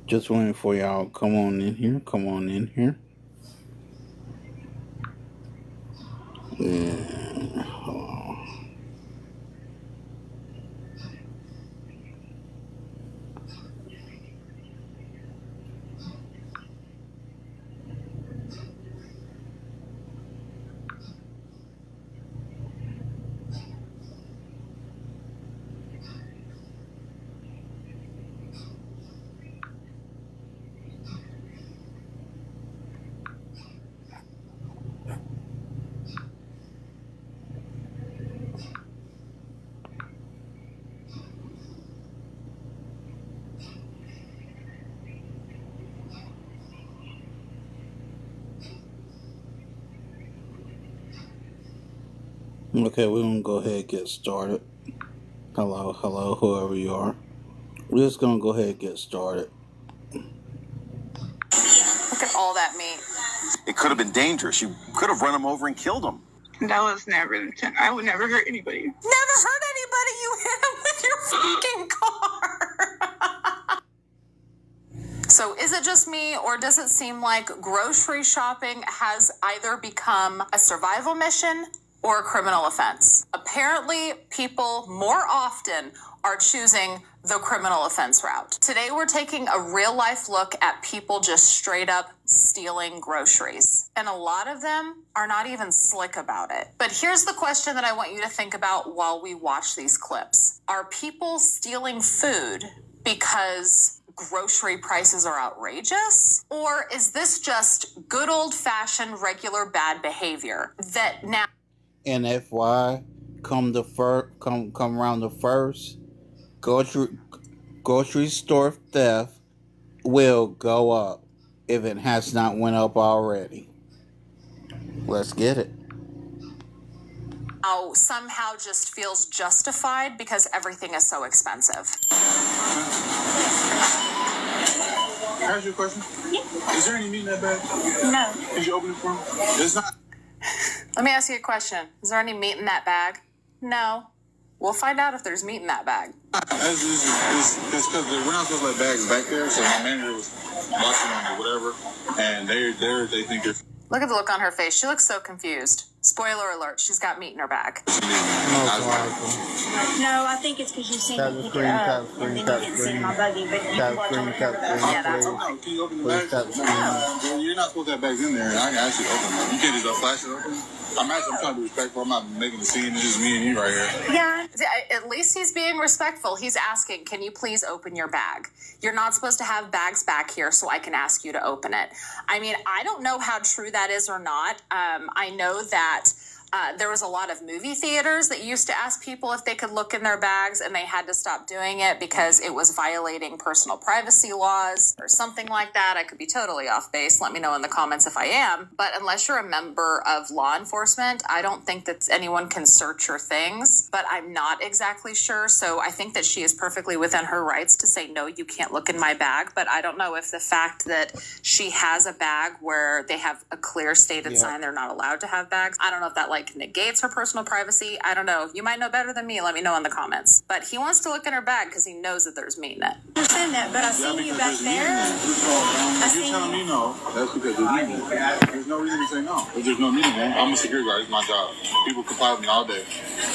Just waiting for y'all. Come on in here. Come on in here. Yeah. Okay, we're gonna go ahead and get started. Hello, hello, whoever you are. We're just gonna go ahead and get started. Look at all that meat. It could have been dangerous. You could have run him over and killed him. That was never the intent. I would never hurt anybody. Never hurt anybody. You hit him with your fucking car. So is it just me, or does it seem like grocery shopping has either become a survival mission or a criminal offense? Apparently, people more often are choosing the criminal offense route. Today, we're taking a real-life look at people just straight up stealing groceries. And a lot of them are not even slick about it. But here's the question that I want you to think about while we watch these clips. Are people stealing food because grocery prices are outrageous? Or is this just good old-fashioned regular bad behavior that now... And FY, come around the first, grocery store theft will go up if it has not went up already. Let's get it. Somehow just feels justified because everything is so expensive. Can I ask you a question? Yeah. Is there any meat in that bag? No. Did you open it for me? It's not. Let me ask you a question. Is there any meat in that bag? No. We'll find out if there's meat in that bag. It's because we're not supposed to let bags back there, so my manager was watching them or whatever, and they think they're... Look at the look on her face. She looks so confused. Spoiler alert, she's got meat in her bag. No, I think it's because you've seen me pick it up, and then you didn't sit in my buggy, but you can watch on the cover. Yeah, that's okay. Can you open the bag? No. You're not supposed to have bags in there, and I can actually open them. You can't just flash it open. I'm trying to be respectful. I'm not making a scene. It's just me and you right here. Yeah. At least he's being respectful. He's asking, can you please open your bag? You're not supposed to have bags back here, so I can ask you to open it. I mean, I don't know how true that is or not. I know that there was a lot of movie theaters that used to ask people if they could look in their bags, and they had to stop doing it because it was violating personal privacy laws or something like that. I could be totally off base. Let me know in the comments if I am. But unless you're a member of law enforcement, I don't think that anyone can search your things, but I'm not exactly sure. So I think that she is perfectly within her rights to say, no, you can't look in my bag. But I don't know if the fact that she has a bag where they have a clear stated sign they're not allowed to have bags, I don't know if that negates her personal privacy. I don't know. You might know better than me. Let me know in the comments. But he wants to look in her bag because he knows that there's meat in it. I understand that, but I seen you back there. If you're telling me no, that's because there's meat in it. There's no reason to say no. If there's no meat in it, I'm a security guard. It's my job. People comply with me all day.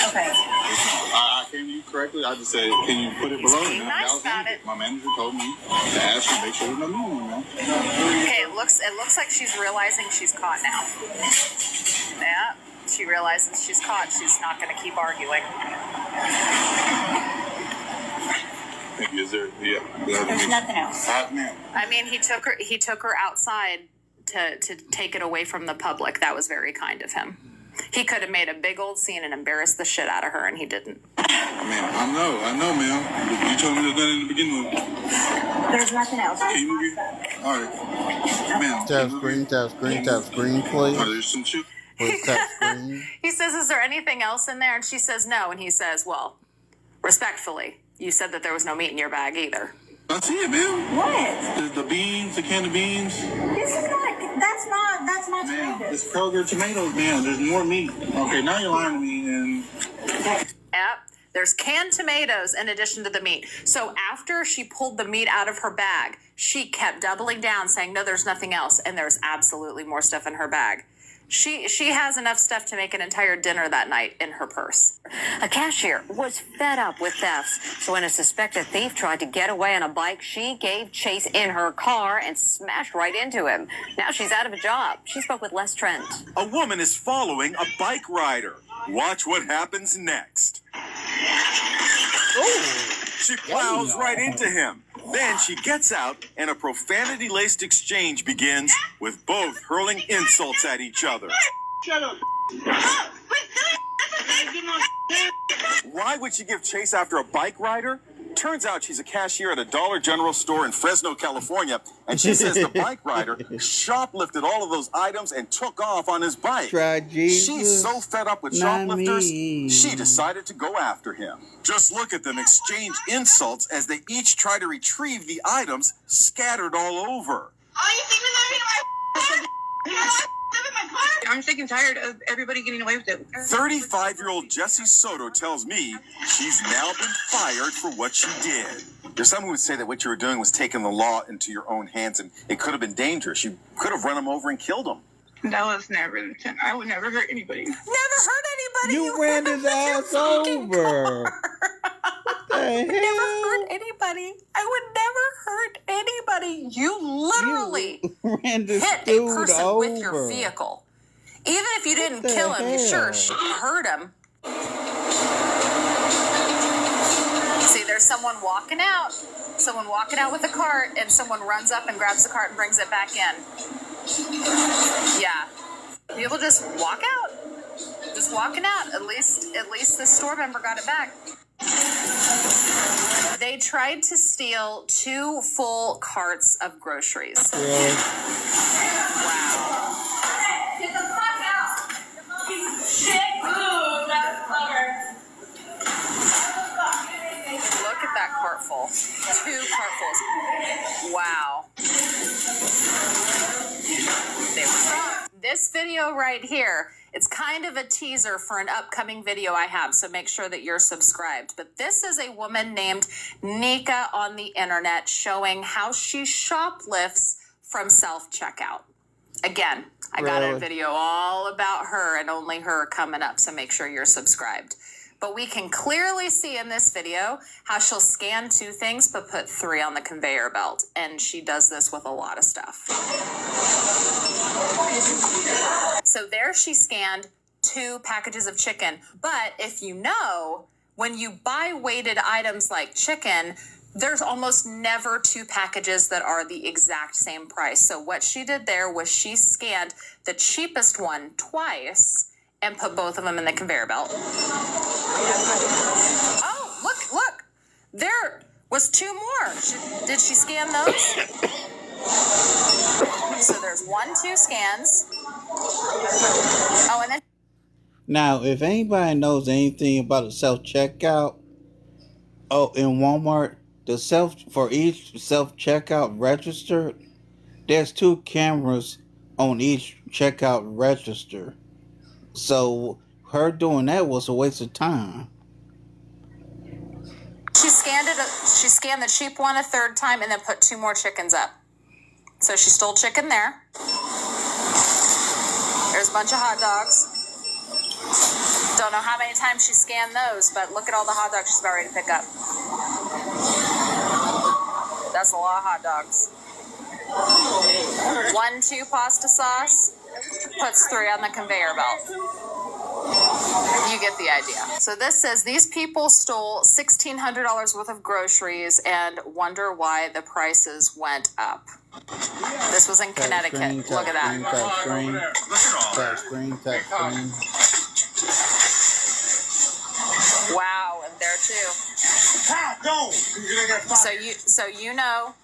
Okay. I came to you correctly. I just said, can you put it below? Be nice about it. My manager told me to ask you to make sure there's no meat in it. Okay, it looks like she's realizing she's caught now. Yeah. She realizes she's caught. She's not going to keep arguing. Is there? Yeah. There's nothing else. I mean, he took her outside to take it away from the public. That was very kind of him. He could have made a big old scene and embarrassed the shit out of her, and he didn't. I know, ma'am. You told me there's nothing in the beginning. There's nothing else. Can you move it? All right. Ma'am. Tap screen, please. There's some shit. He says, is there anything else in there? And she says no. And he says, well, respectfully, you said that there was no meat in your bag either. I see it, man. What? The beans, the can of beans. This is not, that's not Man, tomatoes. it's Kroger tomatoes, man. There's more meat. Okay, now you're lying to me and... Yep. There's canned tomatoes in addition to the meat. So after she pulled the meat out of her bag, she kept doubling down saying, no, there's nothing else. And there's absolutely more stuff in her bag. She has enough stuff to make an entire dinner that night in her purse. A cashier was fed up with thefts, so when a suspected thief tried to get away on a bike, she gave chase in her car and smashed right into him. Now she's out of a job. She spoke with Les Trent. A woman is following a bike rider. Watch what happens next. She plows right into him. Then she gets out and a profanity-laced exchange begins with both hurling insults at each other. Shut up. Why would she give chase after a bike rider? Turns out she's a cashier at a Dollar General store in Fresno, California, and she says the bike rider shoplifted all of those items and took off on his bike. Try Jesus, She's so fed up with not shoplifters, me. she decided to go after him. Just look at them exchange insults as they each try to retrieve the items scattered all over. I'm sick and tired of everybody getting away with it. 35-year-old Jessie Soto tells me she's now been fired for what she did. There's some who would say that what you were doing was taking the law into your own hands, and it could have been dangerous. You could have run him over and killed him. That was never the intent. I would never hurt anybody. Never hurt anybody. You ran his ass over. What the hell? Never hurt anybody. I would never hurt anybody. You literally Ran this hit a dude person over. with your vehicle. Even if you didn't the kill him, you hell? sure hurt him. See, there's someone walking out. Someone walking out with a cart, and someone runs up and grabs the cart and brings it back in. Yeah. People just walk out. Just walking out. At least the store member got it back. They tried to steal 2 full carts of groceries. Really? Wow. Get the fuck out! Shit, ooh, that's clever. Look at that cart full. 2 cartfuls. Wow. They were strong. This video right here, it's kind of a teaser for an upcoming video I have, so make sure that you're subscribed. But this is a woman named Nika on the internet showing how she shoplifts from self-checkout. Again, I got a Really? video all about her and only her coming up, so make sure you're subscribed. But we can clearly see in this video how she'll scan 2 things but put 3 on the conveyor belt. And she does this with a lot of stuff. So there she scanned 2 packages of chicken. But if you know, when you buy weighted items like chicken, there's almost never 2 packages that are the exact same price. So what she did there was she scanned the cheapest one twice and put both of them in the conveyor belt. Oh, look. There was 2 more. Did she scan those? So there's 1, 2 scans. Oh, and then... Now, if anybody knows anything about a self-checkout, in Walmart, for each self-checkout register, there's 2 cameras on each checkout register. So her doing that was a waste of time. She scanned the cheap one a 3rd time and then put 2 more chickens up. So she stole chicken there. There's a bunch of hot dogs. Don't know how many times she scanned those, but look at all the hot dogs she's about ready to pick up. That's a lot of hot dogs. 1, 2 pasta sauce. Puts 3 on the conveyor belt. You get the idea. So this says these people stole $1,600 worth of groceries and wonder why the prices went up. This was in Connecticut. Look at that. Tap screen. Look at all that. Wow, and there too. So you know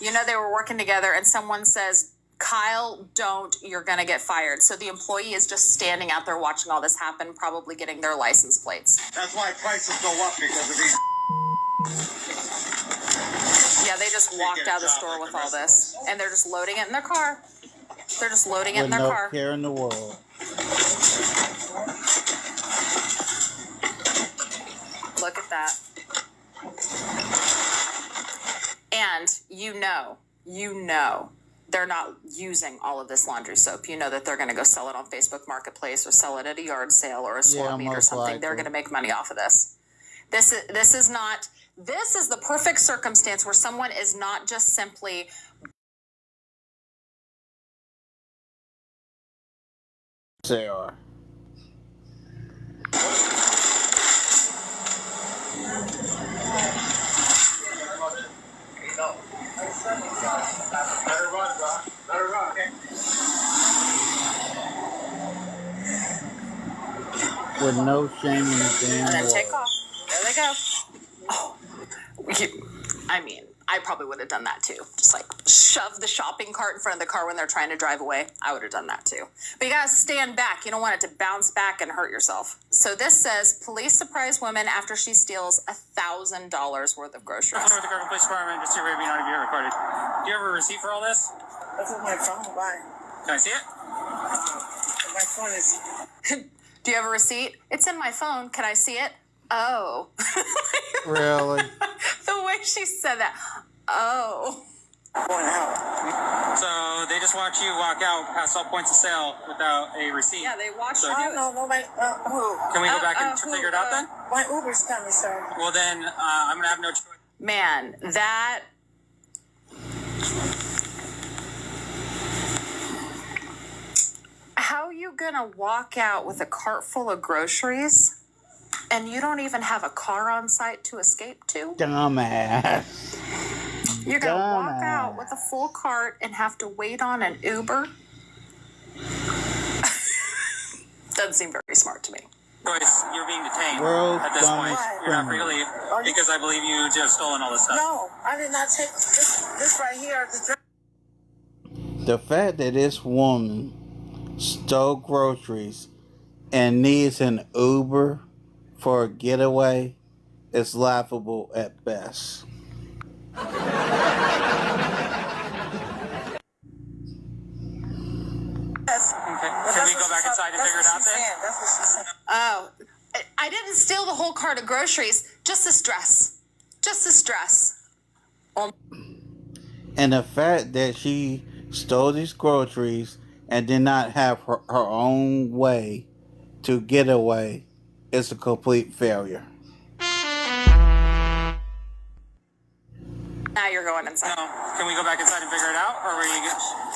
they were working together, and someone says, Kyle, don't, you're going to get fired. So the employee is just standing out there watching all this happen, probably getting their license plates. That's why prices go up because of these. Yeah, they just walked out of the store with all this. And they're just loading it in their car. They're just loading it in With their no car. care in the world. Look that. And you know, they're not using all of this laundry soap. You know that they're going to go sell it on Facebook Marketplace or sell it at a yard sale or a swap meet or most something. They're likely. going to make money off of this. This is the perfect circumstance where someone is not just simply They are. With no shame in the damn and then world. take off. There they go. Oh, I mean, I probably would have done that too. Just like shove the shopping cart in front of the car when they're trying to drive away. I would have done that too. But you gotta stand back. You don't want it to bounce back and hurt yourself. So this says police surprise woman after she steals $1,000 worth of groceries. With the Kirkland Police Department, just to be not be recorded. Do you have a receipt for all this? That's on my phone. Why? Can I see it? My phone is. Do you have a receipt? It's in my phone. Can I see it? Oh. Really? The way she said that. Oh. Going out. So they just watch you walk out past all points of sale without a receipt. Yeah, they watched So- her I do don't know. Nobody. Who? Can we go back and who, figure it out then? My Uber's coming, sir. Well then, I'm gonna have no choice. Man, that. How you gonna walk out with a cart full of groceries and you don't even have a car on site to escape to? Dumbass. You're gonna walk Dumbass. out with a full cart and have to wait on an Uber? Doesn't seem very smart to me. Choice, you're being detained World's at this point. dumbest You're not free to criminal. leave because I believe you just stolen all this stuff. No, I did not take this right here. The fact that this woman stole groceries and needs an Uber for a getaway is laughable at best. Okay. Can we go back inside and figure it out then? That's what she said. Oh, I didn't steal the whole cart of groceries. Just this dress. Just this dress. And the fact that she stole these groceries and did not have her own way to get away is a complete failure. Now you're going inside. No. Can we go back inside and figure it out, or were you?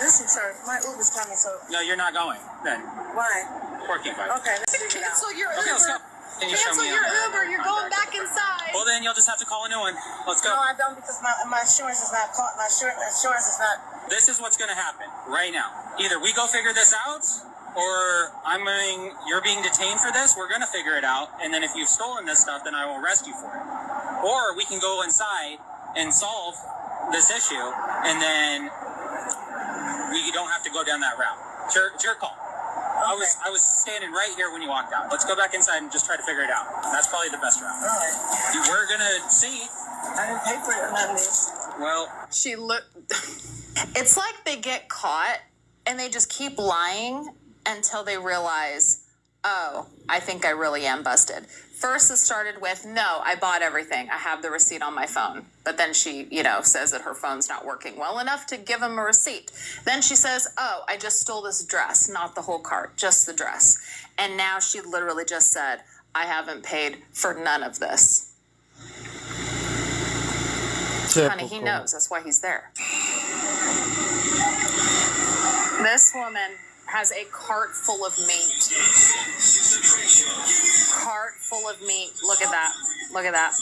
Listen, sir. My Uber's coming, so No, you're not going. Then why? working fine. Okay, let's figure it out. Cancel your Okay, let's go. Uber. Can you show Cancel me? your Uber. You're going back inside. Well, then you'll just have to call a new one. Let's go. No, I don't because my insurance is not caught. My insurance is not. This is what's going to happen right now. Either we go figure this out, or you're being detained for this. We're going to figure it out, and then if you've stolen this stuff, then I will arrest you for it. Or we can go inside and solve this issue, and then we don't have to go down that route. It's your call. Okay. I was standing right here when you walked out. Let's go back inside and just try to figure it out. That's probably the best route. All right. We're gonna see. I didn't pay for it. None of this. Well, She looked. It's like they get caught and they just keep lying until they realize, oh, I think I really am busted. First, it started with, no, I bought everything. I have the receipt on my phone. But then she, says that her phone's not working well enough to give him a receipt. Then she says, oh, I just stole this dress, not the whole cart, just the dress. And now she literally just said, I haven't paid for none of this. Honey, he knows. That's why he's there. This woman has a cart full of meat. Cart full of meat. Look at that. Look at that.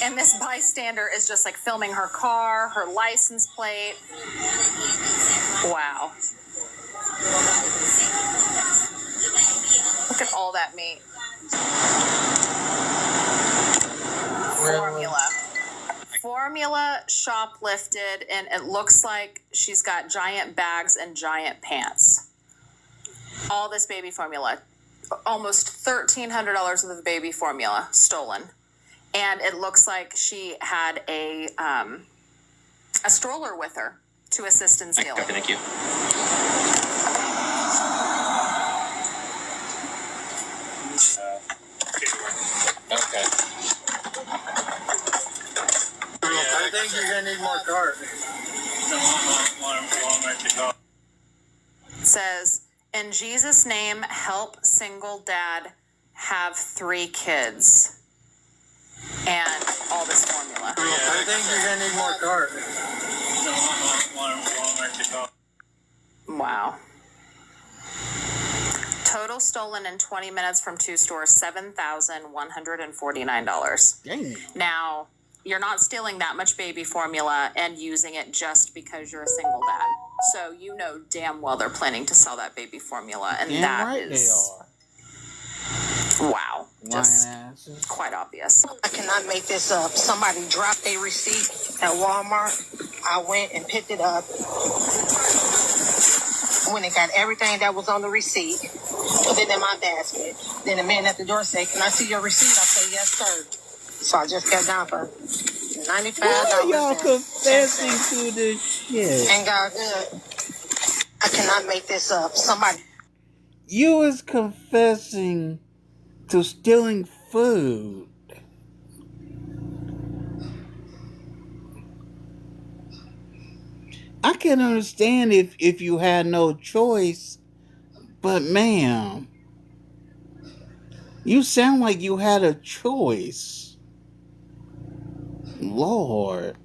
And this bystander is just like filming her car, her license plate. Wow. Look at all that meat. Formula shoplifted, and it looks like she's got giant bags and giant pants. All this baby formula, almost $1,300 worth of baby formula stolen, and it looks like she had a stroller with her to assist in stealing. okay, thank you. think you're gonna need more cart. No, I'm at the car. It says, in Jesus' name, help single dad have 3 kids. And all this formula. I think you're gonna need more cart. No, I'm at the car. Wow. Total stolen in 20 minutes from 2 stores, $7,149. Dang. Now, you're not stealing that much baby formula and using it just because you're a single dad. So you know damn well they're planning to sell that baby formula, and Damn that right is they are. wow, just quite obvious. I cannot make this up. Somebody dropped a receipt at Walmart. I went and picked it up. When it got everything that was on the receipt, put it in my basket. Then the man at the door said, "Can I see your receipt?" I said, "Yes, sir." So I just got down for $95. Why are y'all confessing to this shit? And God good. I cannot make this up. Somebody. You was confessing to stealing food. I can understand if you had no choice, but ma'am, you sound like you had a choice. Lord.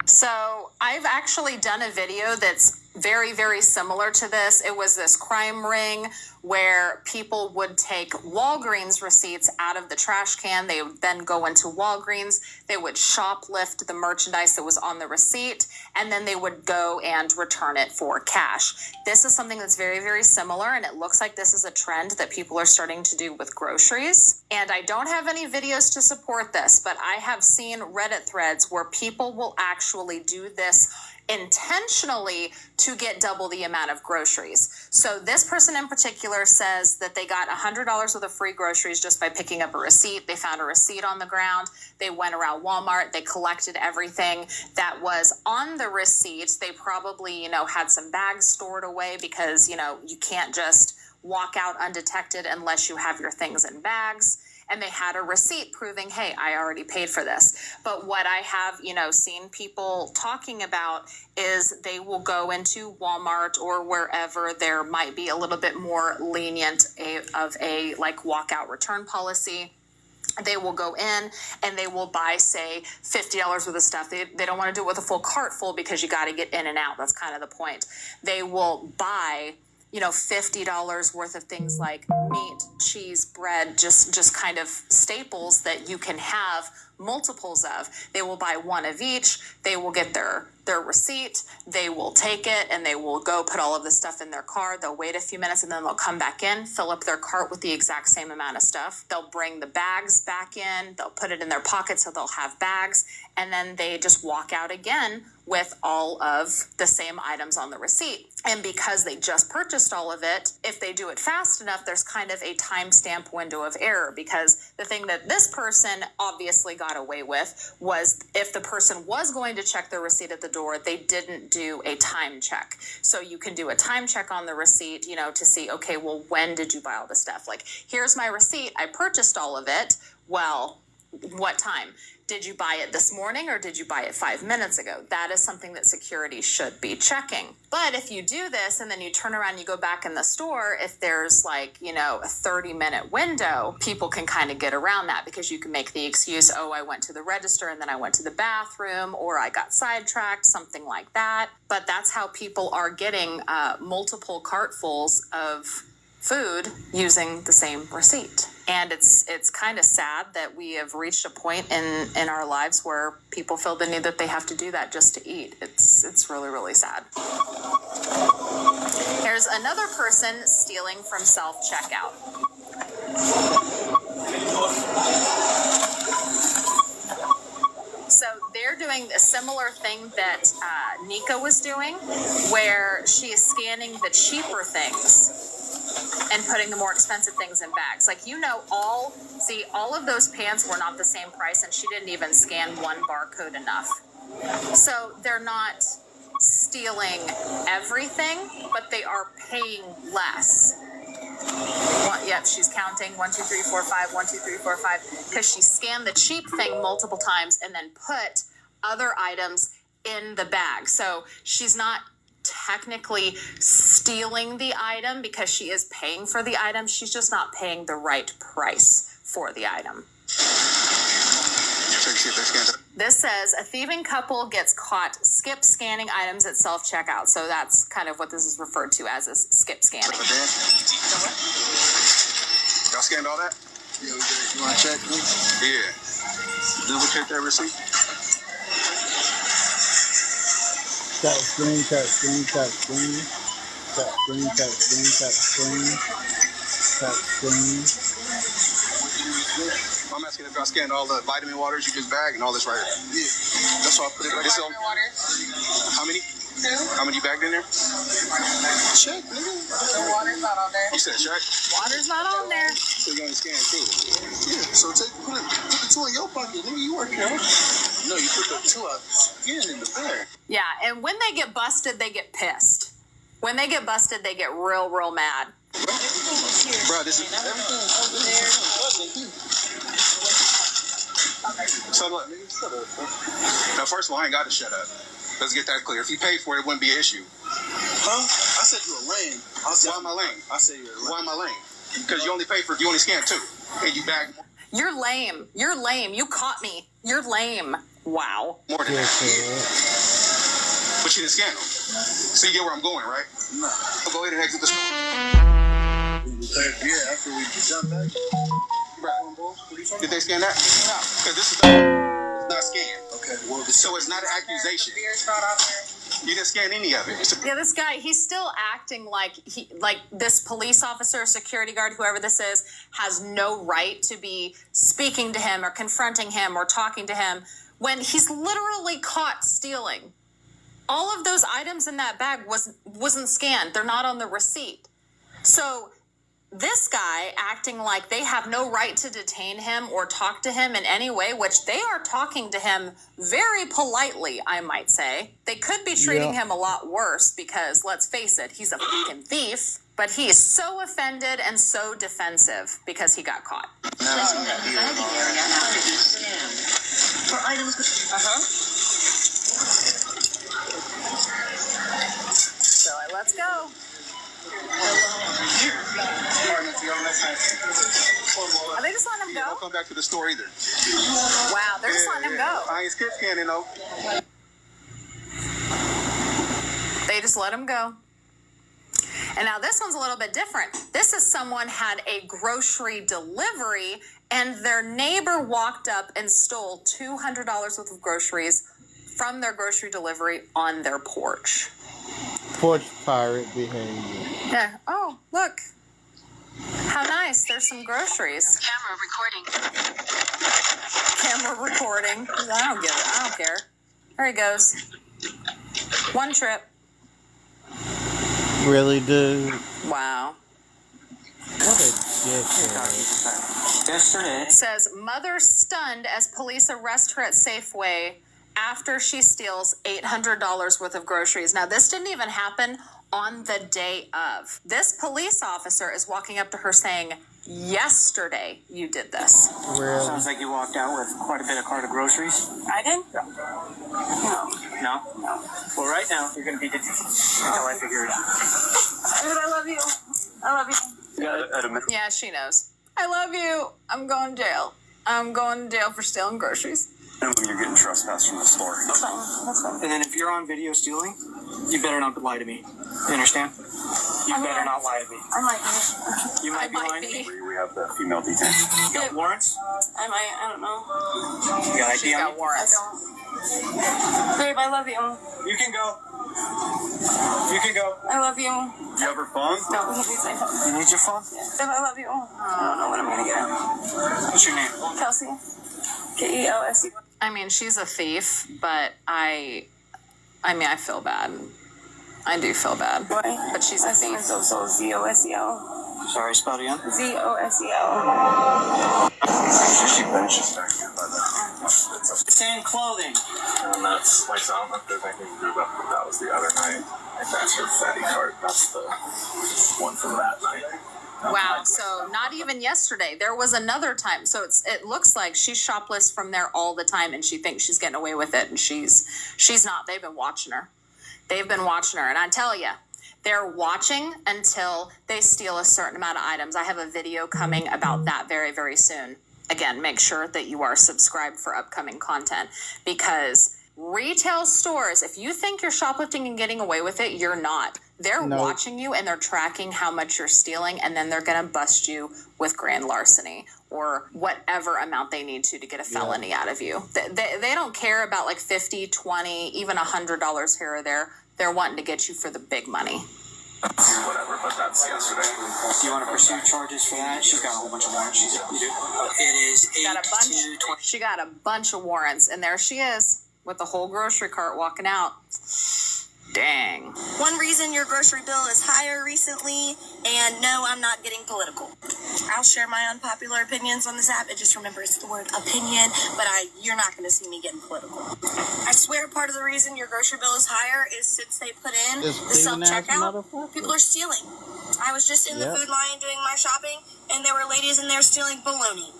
So I've actually done a video that's very, very similar to this. It was this crime ring where people would take Walgreens receipts out of the trash can. They would then go into Walgreens. They would shoplift the merchandise that was on the receipt, and then they would go and return it for cash. This is something that's very, very similar, and it looks like this is a trend that people are starting to do with groceries. And I don't have any videos to support this, but I have seen Reddit threads where people will actually do this intentionally to get double the amount of groceries. So this person in particular says that they got $100 worth of free groceries just by picking up a receipt. They found a receipt on the ground. They went around Walmart. They collected everything that was on the receipt. They probably, had some bags stored away because, you can't just walk out undetected unless you have your things in bags. And they had a receipt proving, hey, I already paid for this. But what I have, seen people talking about is they will go into Walmart or wherever there might be a little bit more lenient of a walkout return policy. They will go in and they will buy, say, $50 worth of stuff. They don't want to do it with a full cart full because you got to get in and out. That's kind of the point. They will buy $50 worth of things like meat, cheese, bread, just kind of staples that you can have multiples of. They will buy one of each. They will get their receipt. They will take it and they will go put all of the stuff in their car. They'll wait a few minutes and then they'll come back in, fill up their cart with the exact same amount of stuff. They'll bring the bags back in. They'll put it in their pocket so they'll have bags. And then they just walk out again with all of the same items on the receipt. And because they just purchased all of it, if they do it fast enough, there's kind of a timestamp window of error, because the thing that this person obviously got away with was if the person was going to check their receipt at the door, they didn't do a time check. So you can do a time check on the receipt, to see, okay, well, when did you buy all this stuff? Like, here's my receipt. I purchased all of it. Well, what time? Did you buy it this morning or did you buy it 5 minutes ago? That is something that security should be checking. But if you do this and then you turn around, you go back in the store, if there's a 30-minute window, people can kind of get around that because you can make the excuse, oh, I went to the register and then I went to the bathroom, or I got sidetracked, something like that. But that's how people are getting multiple cartfuls of food using the same receipt. And it's kind of sad that we have reached a point in our lives where people feel the need that they have to do that just to eat. It's really, really sad. Here's another person stealing from self-checkout. So they're doing a similar thing that Nika was doing, where she is scanning the cheaper things and putting the more expensive things in bags. All of those pants were not the same price, and she didn't even scan one barcode enough. So they're not stealing everything, but they are paying less. Yep, she's counting 1, 2, 3, 4, 5, 1, 2, 3, 4, 5, because she scanned the cheap thing multiple times and then put other items in the bag. So she's not technically stealing the item because she is paying for the item. She's just not paying the right price for the item. This says a thieving couple gets caught skip scanning items at self-checkout. So that's kind of what this is referred to as skip scanning. Y'all scanned all that? Yeah, we did. You want to check? Yeah. Duplicate that receipt? Tap screen, tap screen, tap screen. Tap screen, tap screen, tap screen. Tap screen. I'm asking if y'all scanned all the vitamin waters you just bagged and all this right here. Yeah. That's why I put it right This here. How many? How many you bagged in there? Check, nigga. The water's not on there. You said check? Water's not on there. So you're going to scan too. Yeah, so put the two in your pocket, nigga. You work here. No, you put the two out again in the bag. Yeah, and when they get busted, they get pissed. When they get busted, they get real, real mad. Bro, this is Everything over there. so look. Now, first of all, I ain't got to shut up. Let's get that clear. If you paid for it, it wouldn't be an issue. Huh? I said you a lame. Why am I lame? I said you're a lame. Why am I lame? Because you only scanned two. And you bagged You're lame. You're lame. You caught me. You're lame. Wow. more than that. But you didn't scan them. So you get where I'm going, right? No. I'll go ahead and exit the store. Yeah, after we jump back. Did they scan that? No. Because this is not scanned. Okay, well, So it's not an accusation. The beer's not on there. You didn't scan any of it. Yeah, this guy, he's still acting like this police officer, security guard, whoever this is, has no right to be speaking to him or confronting him or talking to him when he's literally caught stealing. All of those items in that bag wasn't scanned. They're not on the receipt. So this guy acting like they have no right to detain him or talk to him in any way, which they are talking to him very politely, I might say. They could be treating him a lot worse because, let's face it, he's a fucking thief. But he is so offended and so defensive because he got caught. So let's go. Are they just letting him Don't go? come back to the store either. Wow, they're just letting him go. I ain't skip scanning though. They just let him go. And now this one's a little bit different. This is someone had a grocery delivery and their neighbor walked up and stole $200 worth of groceries from their grocery delivery on their porch. Porch pirate behavior. Yeah. Oh, look. How nice. There's some groceries. Camera recording. I don't get it. I don't care. There he goes. One trip. Really, dude? Wow. What a dickhead. Yesterday. Says mother stunned as police arrest her at Safeway after she steals $800 worth of groceries. Now, this didn't even happen on the day of. This police officer is walking up to her saying, yesterday you did this. Really? Sounds like you walked out with quite a bit of cart of groceries. I did? No? Well, right now, you're going to be detained until I figure it out. Dude, I love you. I love you. Yeah, she knows. I love you. I'm going to jail. I'm going to jail for stealing groceries. You're getting trespassed from the store. That's fine. That's fine. And then if you're on video stealing, you better not lie to me. You understand? You better not lie to me. I might be. You might be lying to me. We have the female detained. You got warrants? I might. I don't know. You got She's ID on got you? I warrants. don't. Babe, I love you. You can go. You can go. I love you. You have her phone? No, he needs my phone. You need your phone? Babe, I love you. I don't know when I'm gonna get it. What's your name? Kelsey. Kelsey. I mean, she's a thief, but I feel bad. I do feel bad. Boy. But she's a I think thief. it's so ZOSEL. Sorry, spell it again. ZOSEL. She finishes back here by the. Same clothing. And that's like, I don't know if there's anything to do about it, but that was the other night. If that's her fatty cart, that's the one from that night. Wow. So not even yesterday. There was another time. So it looks like she shoplifts from there all the time, and she thinks she's getting away with it, and she's not. They've been watching her. And I tell you, they're watching until they steal a certain amount of items. I have a video coming about that very, very soon. Again, make sure that you are subscribed for upcoming content, because retail stores, if you think you're shoplifting and getting away with it, you're not. They're watching you, and they're tracking how much you're stealing, and then they're going to bust you with grand larceny or whatever amount they need to get a felony out of you. They don't care about like $50, $20, even $100 here or there. They're wanting to get you for the big money. Whatever, but that's yesterday. Do you want to pursue charges for that? She's got a whole bunch of warrants. You do? It is 8 to 20. She got a bunch of warrants, and there she is with the whole grocery cart walking out. Dang. One reason your grocery bill is higher recently, and no, I'm not getting political. I'll share my unpopular opinions on this app, and just remember it's the word opinion, but you're not going to see me getting political. I swear part of the reason your grocery bill is higher is since they put in the self-checkout, people are stealing. I was just in the food line doing my shopping, and there were ladies in there stealing bologna.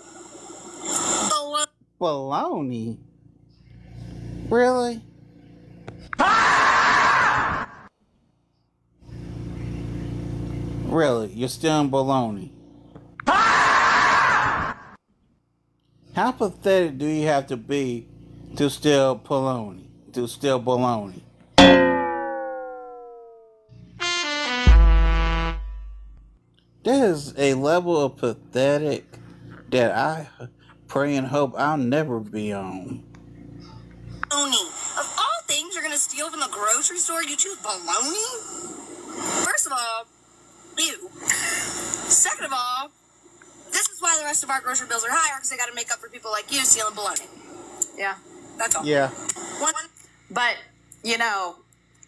Bologna? Really? Really? You're stealing bologna? How pathetic do you have to be to steal bologna? There is a level of pathetic that I pray and hope I'll never be on. Bologna. Of all things you're going to steal from the grocery store, you choose bologna? First of all, ew. Second of all, this is why the rest of our grocery bills are higher, because they got to make up for people like you stealing bologna. Yeah. That's all. Yeah. But,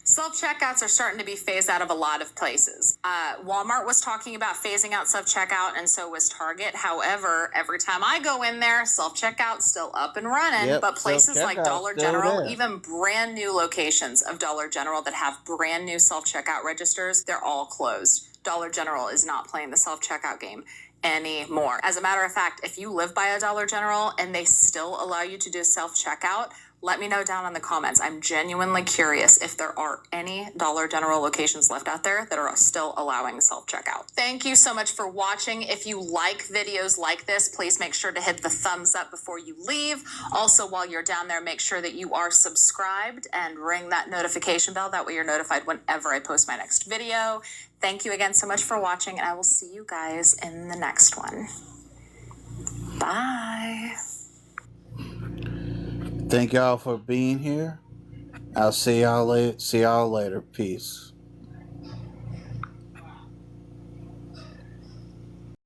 self-checkouts are starting to be phased out of a lot of places. Walmart was talking about phasing out self-checkout, and so was Target. However, every time I go in there, self-checkout's still up and running. Yep, but places like Dollar General, there. even brand new locations of Dollar General that have brand new self-checkout registers, they're all closed. Dollar General is not playing the self-checkout game anymore. As a matter of fact, if you live by a Dollar General and they still allow you to do self-checkout, let me know down in the comments. I'm genuinely curious if there are any Dollar General locations left out there that are still allowing self-checkout. Thank you so much for watching. If you like videos like this, please make sure to hit the thumbs up before you leave. Also, while you're down there, make sure that you are subscribed and ring that notification bell. That way you're notified whenever I post my next video. Thank you again so much for watching, and I will see you guys in the next one. Bye. Thank y'all for being here. I'll see y'all later. Peace.